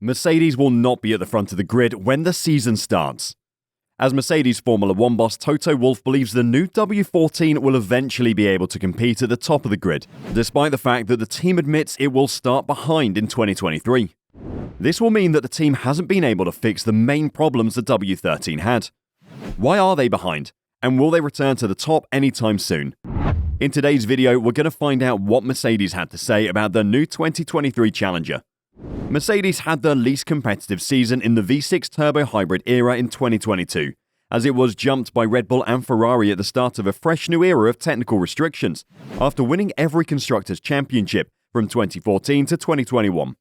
Mercedes will not be at the front of the grid when the season starts. As Mercedes Formula One boss Toto Wolff believes the new W14 will eventually be able to compete at the top of the grid, despite the fact that the team admits it will start behind in 2023. This will mean that the team hasn't been able to fix the main problems the W13 had. Why are they behind? And will they return to the top anytime soon? In today's video, we're going to find out what Mercedes had to say about the new 2023 Challenger. Mercedes had their least competitive season in the V6 turbo hybrid era in 2022, as it was jumped by Red Bull and Ferrari at the start of a fresh new era of technical restrictions, after winning every constructors championship from 2014 to 2021.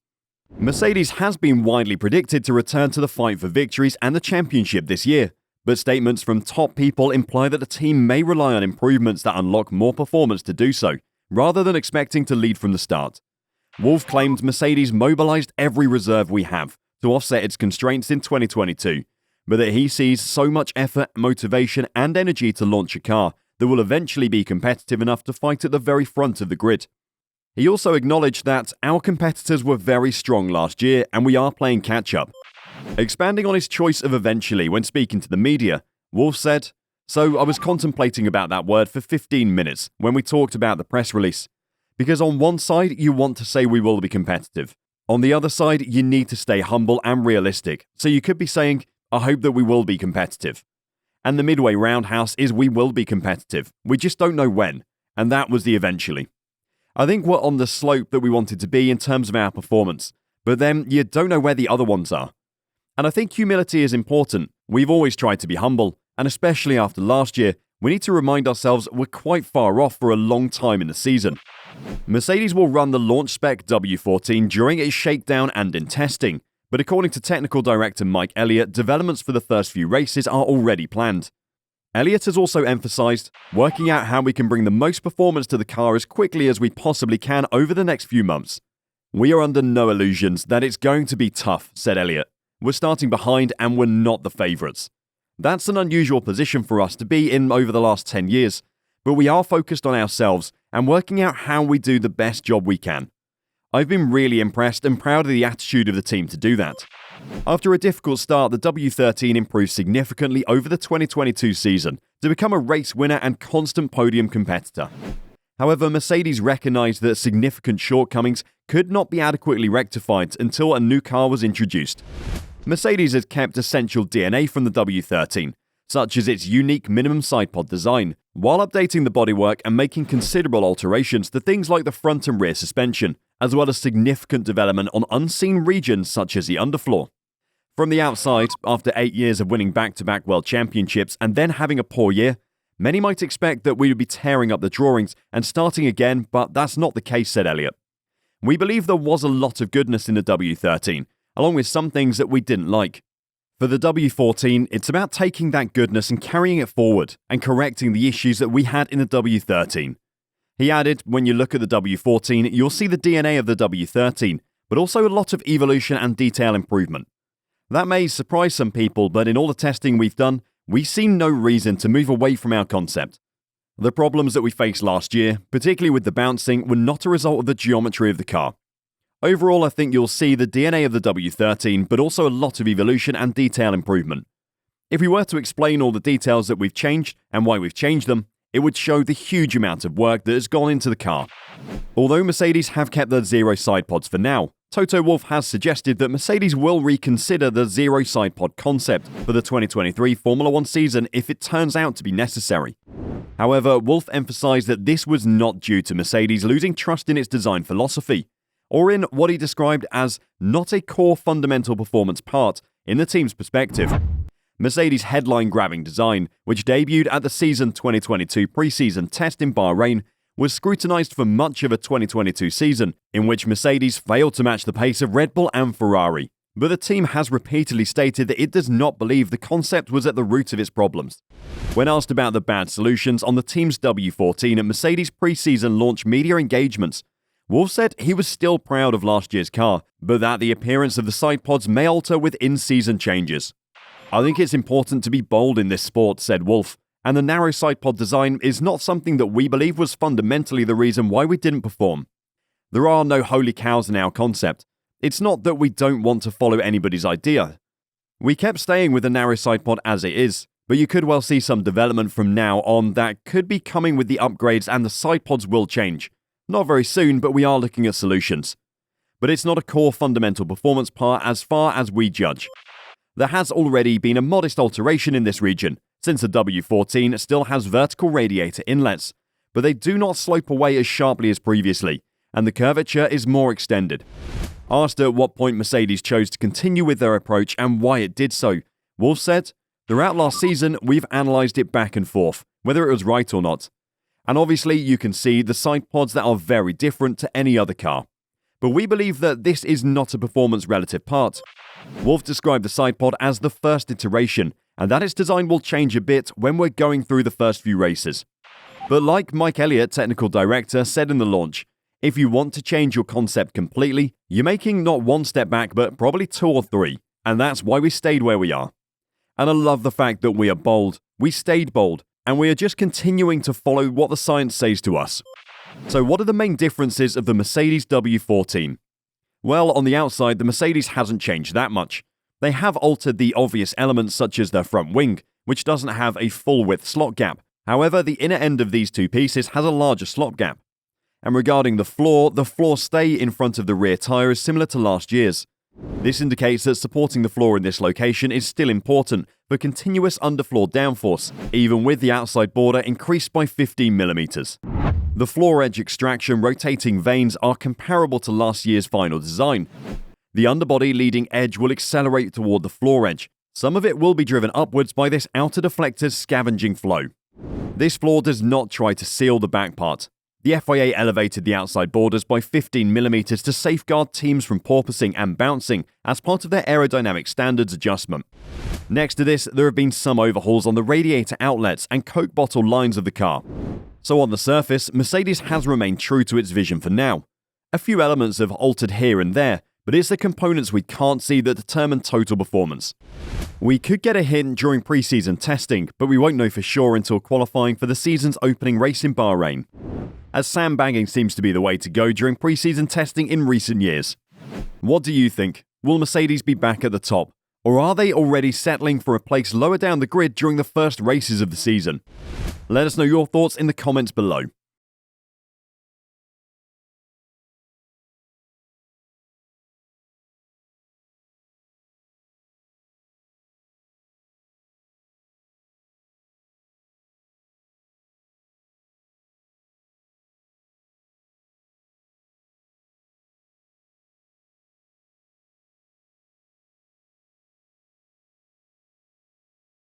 Mercedes has been widely predicted to return to the fight for victories and the championship this year, but statements from top people imply that the team may rely on improvements that unlock more performance to do so, rather than expecting to lead from the start. Wolff claimed Mercedes mobilized every reserve we have to offset its constraints in 2022, but that he sees so much effort, motivation, and energy to launch a car that will eventually be competitive enough to fight at the very front of the grid. He also acknowledged that our competitors were very strong last year and we are playing catch-up. Expanding on his choice of eventually when speaking to the media, Wolff said, "So I was contemplating about that word for 15 minutes when we talked about the press release. Because on one side, you want to say we will be competitive. On the other side, you need to stay humble and realistic. So you could be saying, I hope that we will be competitive. And the midway roundhouse is we will be competitive. We just don't know when. And that was the eventually. I think we're on the slope that we wanted to be in terms of our performance. But then you don't know where the other ones are. And I think humility is important. We've always tried to be humble. And especially after last year, we need to remind ourselves we're quite far off for a long time in the season. Mercedes will run the launch spec W14 during its shakedown and in testing, but according to technical director Mike Elliott, developments for the first few races are already planned. Elliott has also emphasized working out how we can bring the most performance to the car as quickly as we possibly can over the next few months. We are under no illusions that it's going to be tough, said Elliott. We're starting behind and we're not the favourites. That's an unusual position for us to be in over the last 10 years, but we are focused on ourselves and working out how we do the best job we can. I've been really impressed and proud of the attitude of the team to do that. After a difficult start, the W13 improved significantly over the 2022 season to become a race winner and constant podium competitor. However, Mercedes recognised that significant shortcomings could not be adequately rectified until a new car was introduced. Mercedes has kept essential DNA from the W13, such as its unique minimum sidepod design, while updating the bodywork and making considerable alterations to things like the front and rear suspension, as well as significant development on unseen regions such as the underfloor. From the outside, after 8 years of winning back-to-back world championships and then having a poor year, many might expect that we would be tearing up the drawings and starting again, but that's not the case, said Elliott. We believe there was a lot of goodness in the W13, along with some things that we didn't like. For the W14, it's about taking that goodness and carrying it forward and correcting the issues that we had in the W13. He added, when you look at the W14, you'll see the DNA of the W13, but also a lot of evolution and detail improvement. That may surprise some people, but in all the testing we've done, we see no reason to move away from our concept. The problems that we faced last year, particularly with the bouncing, were not a result of the geometry of the car. Overall, I think you'll see the DNA of the W13, but also a lot of evolution and detail improvement. If we were to explain all the details that we've changed and why we've changed them, it would show the huge amount of work that has gone into the car. Although Mercedes have kept their zero side pods for now, Toto Wolff has suggested that Mercedes will reconsider the zero side pod concept for the 2023 Formula One season if it turns out to be necessary. However, Wolff emphasized that this was not due to Mercedes losing trust in its design philosophy, or in what he described as not a core fundamental performance part in the team's perspective. Mercedes' headline-grabbing design, which debuted at the season 2022 preseason test in Bahrain, was scrutinized for much of a 2022 season, in which Mercedes failed to match the pace of Red Bull and Ferrari. But the team has repeatedly stated that it does not believe the concept was at the root of its problems. When asked about the bad solutions on the team's W14 at Mercedes' preseason launch media engagements, Wolff said he was still proud of last year's car, but that the appearance of the side pods may alter with in-season changes. I think it's important to be bold in this sport, said Wolff, and the narrow side pod design is not something that we believe was fundamentally the reason why we didn't perform. There are no holy cows in our concept, It's not that we don't want to follow anybody's idea. We kept staying with the narrow sidepod as it is, but you could well see some development from now on that could be coming with the upgrades, and the sidepods will change. Not very soon, but we are looking at solutions. But it's not a core fundamental performance part as far as we judge. There has already been a modest alteration in this region, since the W14 still has vertical radiator inlets, but they do not slope away as sharply as previously, and the curvature is more extended. Asked at what point Mercedes chose to continue with their approach and why it did so, Wolff said, "Throughout last season, we've analysed it back and forth, whether it was right or not. And obviously you can see the side pods that are very different to any other car. But we believe that this is not a performance relative part." Wolff described the sidepod as the first iteration, and that its design will change a bit when we're going through the first few races. But like Mike Elliott, technical director, said in the launch, if you want to change your concept completely, you're making not one step back but probably two or three, and that's why we stayed where we are. And I love the fact that we are bold, we stayed bold, and we are just continuing to follow what the science says to us. So what are the main differences of the Mercedes W14? Well, on the outside, the Mercedes hasn't changed that much. They have altered the obvious elements such as their front wing, which doesn't have a full-width slot gap. However, the inner end of these two pieces has a larger slot gap. And regarding the floor stay in front of the rear tyre is similar to last year's. This indicates that supporting the floor in this location is still important for continuous underfloor downforce, even with the outside border increased by 15mm. The floor edge extraction rotating vanes are comparable to last year's final design. The underbody leading edge will accelerate toward the floor edge. Some of it will be driven upwards by this outer deflector's scavenging flow. This floor does not try to seal the back part. The FIA elevated the outside borders by 15mm to safeguard teams from porpoising and bouncing as part of their aerodynamic standards adjustment. Next to this, there have been some overhauls on the radiator outlets and Coke bottle lines of the car. So on the surface, Mercedes has remained true to its vision for now. A few elements have altered here and there, but it's the components we can't see that determine total performance. We could get a hint during pre-season testing, but we won't know for sure until qualifying for the season's opening race in Bahrain, as sandbagging seems to be the way to go during pre-season testing in recent years. What do you think? Will Mercedes be back at the top? Or are they already settling for a place lower down the grid during the first races of the season? Let us know your thoughts in the comments below.